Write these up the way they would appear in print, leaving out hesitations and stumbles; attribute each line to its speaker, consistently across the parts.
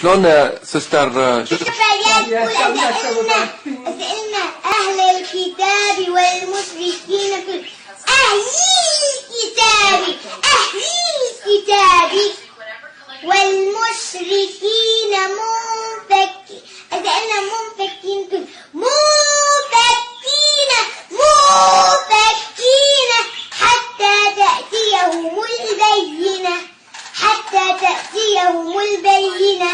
Speaker 1: شلون سستر؟
Speaker 2: سألنا أهل الكتاب والمشركين أهل الكتاب والمشركين منفكين. سألنا منفكين حتى تأتيهم البينة.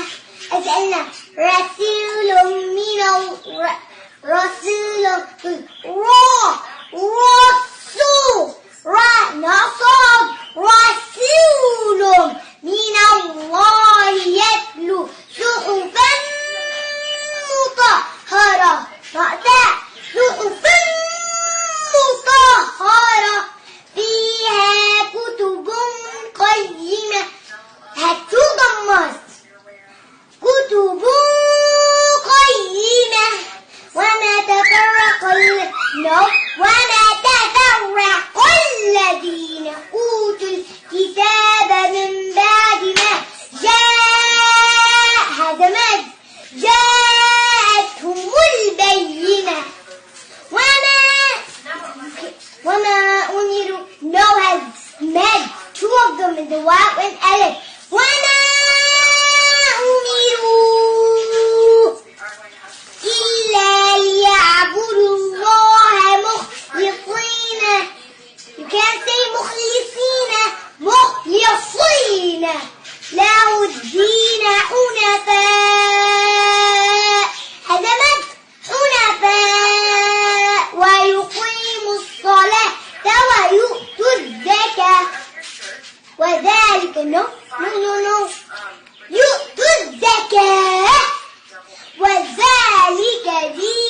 Speaker 2: سألنا رسول من رسول من الله يتلو صحفا مطهرة فيها كتب قيمة. كتب قيمة وما تفرق الذين أوتوا الكتاب من بعد ما جاءتهم البينة وما أمروا. No has made two of them in the waw and alif. وما أمروا إلا ليعبدوا الله مخلصين. You can't say مخلصين له الدين حنفاء. ويقيموا الصلاة ويؤتوا الزكاة وذلك يؤتوا الزكاة وذلك دين